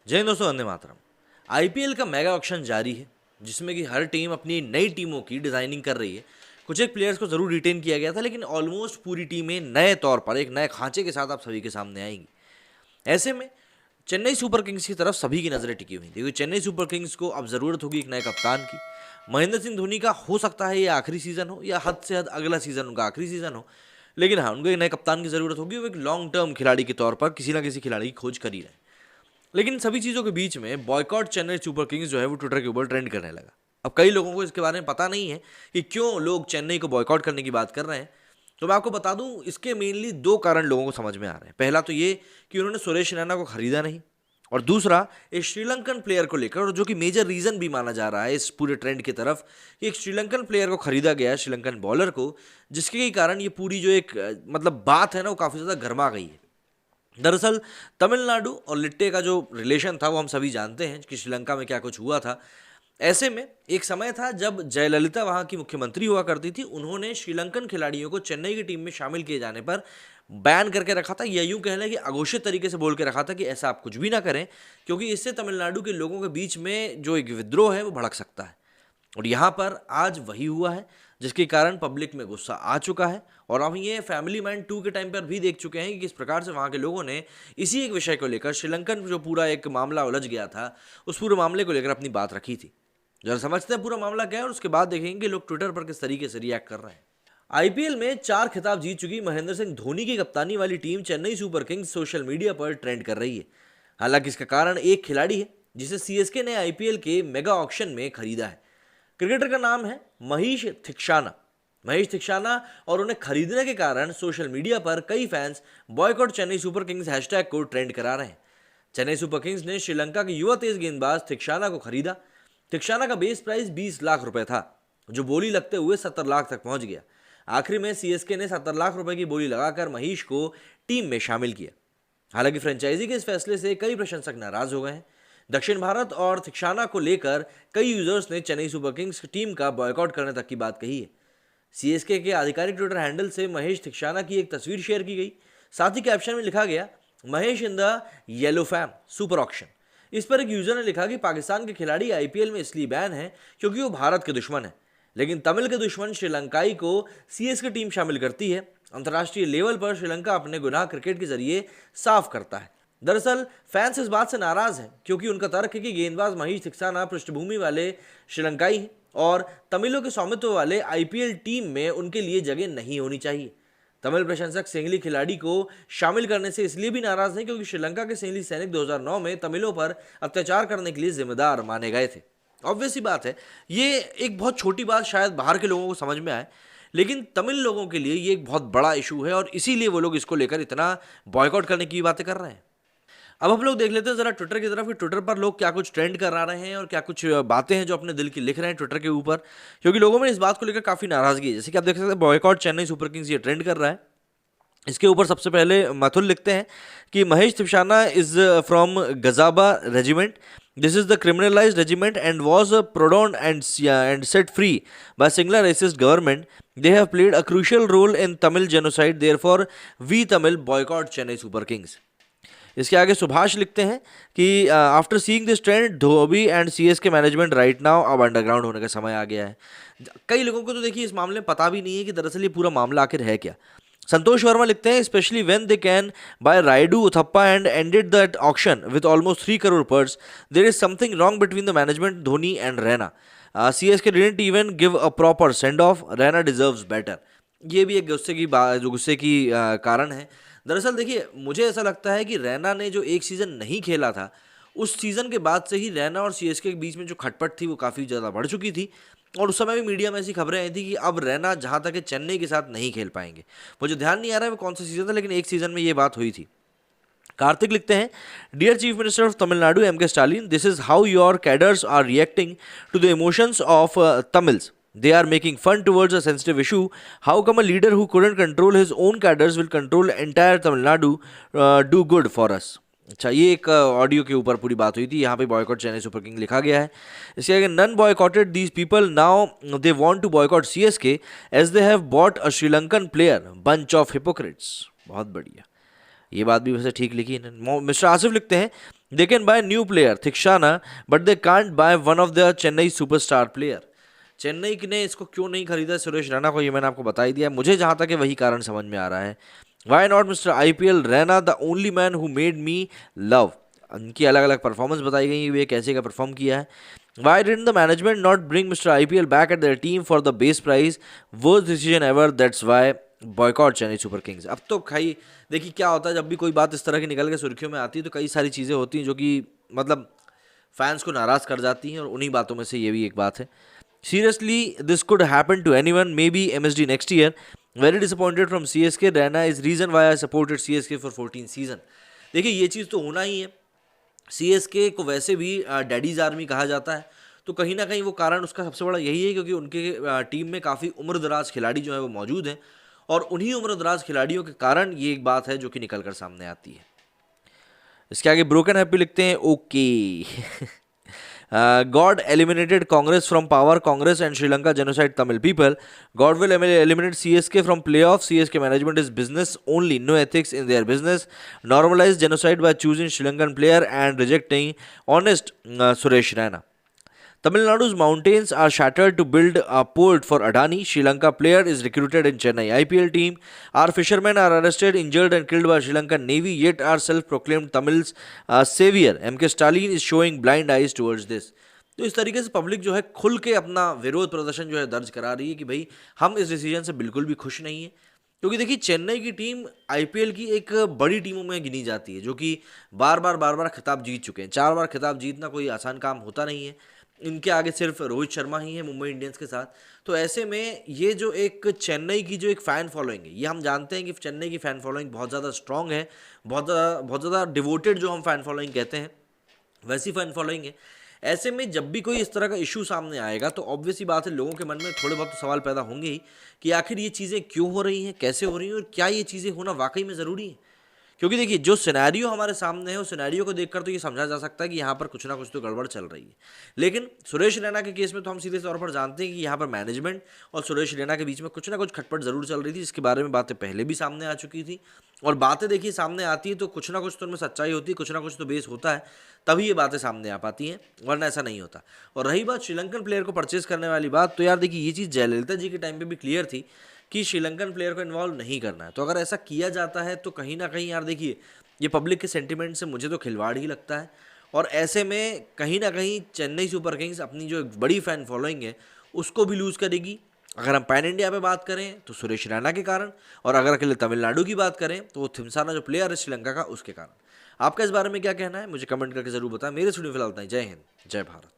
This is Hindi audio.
जय हिंद दोस्तों, वंदे मातरम। आईपीएल का मेगा ऑक्शन जारी है जिसमें कि हर टीम अपनी नई टीमों की डिजाइनिंग कर रही है। कुछ एक प्लेयर्स को जरूर रिटेन किया गया था, लेकिन ऑलमोस्ट पूरी टीमें नए तौर पर एक नए खांचे के साथ आप सभी के सामने आएंगी। ऐसे में चेन्नई सुपर किंग्स की तरफ सभी की नजरें टिकी हुई थी, क्योंकि चेन्नई सुपर किंग्स को अब जरूरत होगी एक नए कप्तान की। महेंद्र सिंह धोनी का हो सकता है ये आखिरी सीजन हो, या हद से हद अगला सीजन उनका आखिरी सीजन हो, लेकिन हाँ, उनको एक नए कप्तान की जरूरत होगी। वो एक लॉन्ग टर्म खिलाड़ी के तौर पर किसी ना किसी खिलाड़ी की खोज कर ही रहे हैं। लेकिन सभी चीज़ों के बीच में बॉयकॉट चेन्नई सुपर किंग्स जो है वो ट्विटर के ऊपर ट्रेंड करने लगा। अब कई लोगों को इसके बारे में पता नहीं है कि क्यों लोग चेन्नई को बॉयकॉट करने की बात कर रहे हैं। तो मैं आपको बता दूं, इसके मेनली दो कारण लोगों को समझ में आ रहे हैं। पहला तो ये कि उन्होंने सुरेश रैना को खरीदा नहीं, और दूसरा एक श्रीलंकन प्लेयर को लेकर, और जो कि मेजर रीजन भी माना जा रहा है इस पूरे ट्रेंड की तरफ, कि एक श्रीलंकन प्लेयर को खरीदा गया है, श्रीलंकन बॉलर को, जिसके कारण ये पूरी जो एक मतलब बात है ना, वो काफ़ी ज़्यादा गर्मा गई है। दरअसल तमिलनाडु और लिट्टे का जो रिलेशन था वो हम सभी जानते हैं कि श्रीलंका में क्या कुछ हुआ था। ऐसे में एक समय था जब जयललिता वहाँ की मुख्यमंत्री हुआ करती थी। उन्होंने श्रीलंकन खिलाड़ियों को चेन्नई की टीम में शामिल किए जाने पर बैन करके रखा था, या यूं कह लें कि अघोषित तरीके से बोल के रखा था कि ऐसा आप कुछ भी ना करें, क्योंकि इससे तमिलनाडु के लोगों के बीच में जो एक विद्रोह है वो भड़क सकता है। और यहाँ पर आज वही हुआ है, जिसके कारण पब्लिक में गुस्सा आ चुका है। और हम ये फैमिली मैन 2 के टाइम पर भी देख चुके हैं कि किस प्रकार से वहाँ के लोगों ने इसी एक विषय को लेकर, श्रीलंकन जो पूरा एक मामला उलझ गया था, उस पूरे मामले को लेकर अपनी बात रखी थी। जरा समझते हैं पूरा मामला क्या है, और उसके बाद देखेंगे कि लोग ट्विटर पर किस तरीके से रिएक्ट कर रहे हैं। आईपीएल में 4 खिताब जीत चुकी महेंद्र सिंह धोनी की कप्तानी वाली team Chennai super Kings social media पर ट्रेंड कर रही है। हालांकि इसका कारण एक खिलाड़ी है जिसे सीएसके ने आईपीएल के मेगा ऑक्शन में खरीदा है। क्रिकेटर का नाम है महेश थिक्शाना, और उन्हें खरीदने के कारण सोशल मीडिया पर कई fans boycott Chennai super Kings hashtag को ट्रेंड करा रहे हैं। चेन्नई सुपर किंग्स ने श्रीलंका के युवा तेज गेंदबाज थिक्शाना को खरीदा। थिक्शाना का बेस प्राइस 20 लाख रुपए था, जो बोली लगते हुए 70 लाख तक पहुंच गया। आखिर में सीएसके ने 70 लाख रुपए की बोली लगाकर महेश को टीम में शामिल किया। हालांकि फ्रेंचाइजी के इस फैसले से कई प्रशंसक नाराज हो गए हैं। दक्षिण भारत और थिक्शाना को लेकर कई यूजर्स ने चेन्नई सुपर किंग्स टीम का बॉयकॉट करने तक की बात कही है। सीएसके के आधिकारिक ट्विटर हैंडल से महेश थिक्शाना की एक तस्वीर शेयर की गई। साथ ही कैप्शन में लिखा गया, Mahesh in the yellow fam super auction. इस पर एक यूजर ने लिखा कि पाकिस्तान के खिलाड़ी आईपीएल में इसलिए बैन है क्योंकि वो भारत के दुश्मन है, लेकिन तमिल के दुश्मन श्रीलंकाई को सीएसके टीम शामिल करती है। अंतर्राष्ट्रीय लेवल पर श्रीलंका अपने गुनाह क्रिकेट के जरिए साफ करता है। दरअसल फैंस इस बात से नाराज हैं क्योंकि उनका तर्क है कि गेंदबाज महेश थिक्शाना पृष्ठभूमि वाले श्रीलंकाई हैं और तमिलों के स्वामित्व वाले आईपीएल टीम में उनके लिए जगह नहीं होनी चाहिए। तमिल प्रशंसक सेंगली खिलाड़ी को शामिल करने से इसलिए भी नाराज हैं क्योंकि श्रीलंका के सेंगली सैनिक 2009 में तमिलों पर अत्याचार करने के लिए जिम्मेदार माने गए थे। ऑब्वियस सी बात है, ये एक बहुत छोटी बात शायद बाहर के लोगों को समझ में आए, लेकिन तमिल लोगों के लिए ये एक बहुत बड़ा इशू है, और इसीलिए वो लोग इसको लेकर इतना बॉयकॉट करने की बातें कर रहे हैं। अब हम लोग देख लेते हैं जरा ट्विटर की तरफ कि ट्विटर पर लोग क्या कुछ ट्रेंड करा रहे हैं और क्या कुछ बातें हैं जो अपने दिल की लिख रहे हैं ट्विटर के ऊपर, क्योंकि लोगों में इस बात को लेकर काफी नाराजगी है। जैसे कि आप देख सकते हैं, बॉयकॉट चेन्नई सुपर किंग्स ये ट्रेंड कर रहा है। इसके ऊपर सबसे पहले मथुर लिखते हैं कि Mahesh Theekshana is from Gajaba regiment. This is the criminalized regiment and was pardoned and set free by singular racist government. They have played a crucial role in Tamil genocide, therefore we Tamil boycott Chennai super kings. इसके आगे सुभाष लिखते हैं कि after seeing this trend Dhoni and CSK management right now अब अंडरग्राउंड होने का समय आ गया है। कई लोगों को तो देखिए इस मामले में पता भी नहीं है कि दरअसल ये पूरा मामला आखिर है क्या। संतोष वर्मा लिखते हैं, specially when they can buy Rayudu Uthappa and ended that auction with almost 3 crore purse, there is something wrong between the management Dhoni and Raina. CSK didn't even give a proper send off, Raina deserves better. ये भी एक गुस्से की कारण है। दरअसल देखिए, मुझे ऐसा लगता है कि रैना ने जो एक सीज़न नहीं खेला था, उस सीज़न के बाद से ही रैना और सीएसके के बीच में जो खटपट थी वो काफ़ी ज़्यादा बढ़ चुकी थी, और उस समय भी मीडिया में ऐसी खबरें आई थी कि अब रैना जहाँ तक है चेन्नई के साथ नहीं खेल पाएंगे। मुझे ध्यान नहीं आ रहा है वो कौन सा सीज़न था, लेकिन एक सीज़न में ये बात हुई थी। कार्तिक लिखते हैं, dear chief minister of Tamil Nadu M K Stalin, this is how your cadres are reacting to the emotions of Tamils. They are making fun towards a sensitive issue. How come a leader who couldn't control his own cadres will control entire Tamil Nadu? Do good for us. अच्छा, ये एक ऑडियो के ऊपर पूरी बात हुई थी। यहाँ पे बॉयकॉट चेन्नई सुपर किंग लिखा गया है। इसके आगे, none boycotted these people, now they want to boycott CSK as they have bought a Sri Lankan player, bunch of hypocrites. बहुत बढ़िया, ये बात भी वैसे ठीक लिखी है। मिस्टर आसिफ लिखते हैं, They can buy new player Thikshana, but they can't buy one of their Chennai superstar player. Chennai ने इसको क्यों नहीं खरीदा सुरेश रैना को, ये मैंने आपको बता ही दिया। मुझे जहां तक है वही कारण समझ में आ रहा है। Why not mister IPL Raina the only man who made me love. उनकी अलग अलग परफॉर्मेंस बताई गई, वे कैसे का परफॉर्म किया है। Y didn't the management not bring mister IPL back at their team for the base price, worst decision ever, that's why boycott Chennai super Kings. अब तो खाई देखिए क्या होता है, जब भी कोई बात इस तरह की निकल के सुर्खियों में आती है तो कई सारी चीज़ें होती हैं जो कि मतलब फैंस को नाराज़ कर जाती हैं, और उन्हीं बातों में से ये भी एक बात है। Seriously, this could happen to anyone, maybe MSD next year. Very disappointed from CSK. Raina is reason why I supported CSK for 14 season. देखिए ये चीज़ तो होना ही है। CSK को वैसे भी डैडीज आर्मी कहा जाता है, तो कहीं ना कहीं वो कारण उसका सबसे बड़ा यही है क्योंकि उनके टीम में काफ़ी उम्रदराज खिलाड़ी जो है वो मौजूद हैं, और उन्हीं उम्रदराज खिलाड़ियों के कारण ये एक बात है जो कि निकल कर सामने आती है। इसके आगे ब्रोकन हैप्पी लिखते हैं okay. God eliminated Congress from power. Congress and Sri Lanka genocide Tamil people. God will eliminate CSK from playoffs. CSK management is business only, no ethics in their business. Normalize genocide by choosing Sri Lankan player and rejecting honest Suresh Raina. Tamil Nadu's mountains are shattered to build a port for Adani. Sri Lanka player is recruited in Chennai IPL team. Our fishermen are arrested, injured and killed by Sri Lankan Navy, yet our self-proclaimed Tamils savior MK Stalin is showing blind eyes towards this. तो इस तरीके से पब्लिक जो है खुल के अपना विरोध प्रदर्शन जो है दर्ज करा रही है कि भाई हम इस डिसीजन से बिल्कुल भी खुश नहीं है। क्योंकि देखिए चेन्नई की टीम आईपीएल की एक बड़ी टीमों में गिनी जाती है, जो कि बार बार खिताब जीत चुके हैं। 4 बार खिताब जीतना कोई आसान काम होता नहीं है। इनके आगे सिर्फ रोहित शर्मा ही है मुंबई इंडियंस के साथ। तो ऐसे में ये जो एक चेन्नई की जो एक फ़ैन फॉलोइंग है, ये हम जानते हैं कि चेन्नई की फ़ैन फॉलोइंग बहुत ज़्यादा स्ट्रॉन्ग है, बहुत ज़्यादा डिवोटेड जो हम फ़ैन फॉलोइंग कहते हैं वैसी फ़ैन फॉलोइंग है। ऐसे में जब भी कोई इस तरह का इशू सामने आएगा तो ऑब्वियस ही बात है लोगों के मन में थोड़े बहुत तो सवाल पैदा होंगे ही कि आखिर ये चीज़ें क्यों हो रही हैं, कैसे हो रही हैं, और क्या ये चीज़ें होना वाकई में ज़रूरी है। क्योंकि देखिए जो सिनेरियो हमारे सामने है उस सिनेरियो को देखकर तो ये समझा जा सकता है कि यहाँ पर कुछ ना कुछ तो गड़बड़ चल रही है। लेकिन सुरेश रैना के केस में तो हम सीधे तौर पर जानते हैं कि यहाँ पर मैनेजमेंट और सुरेश रैना के बीच में कुछ ना कुछ खटपट ज़रूर चल रही थी, जिसके बारे में बातें पहले भी सामने आ चुकी थी। और बातें देखिए सामने आती हैं तो कुछ ना कुछ तो उनमें सच्चाई होती है, कुछ ना कुछ तो बेस होता है, तभी ये बातें सामने आ पाती हैं, वरना ऐसा नहीं होता। और रही बात श्रीलंकन प्लेयर को परचेज करने वाली बात, तो यार देखिए ये चीज़ जयललिता जी के टाइम पे भी क्लियर थी कि श्रीलंकन प्लेयर को इन्वॉल्व नहीं करना है। तो अगर ऐसा किया जाता है तो कहीं ना कहीं यार देखिए ये पब्लिक के सेंटिमेंट से मुझे तो खिलवाड़ ही लगता है। और ऐसे में कहीं ना कहीं चेन्नई सुपर किंग्स अपनी जो एक बड़ी फ़ैन फॉलोइंग है उसको भी लूज़ करेगी। अगर हम पैन इंडिया पे बात करें तो सुरेश रैना के कारण, और अगर अकेले तमिलनाडु की बात करें तो वो थिमसाना जो प्लेयर है श्रीलंका का उसके कारण। आपका इस बारे में क्या कहना है मुझे कमेंट करके ज़रूर बताएं। मेरे स्टूडियो फिलहाल जय हिंद जय भारत।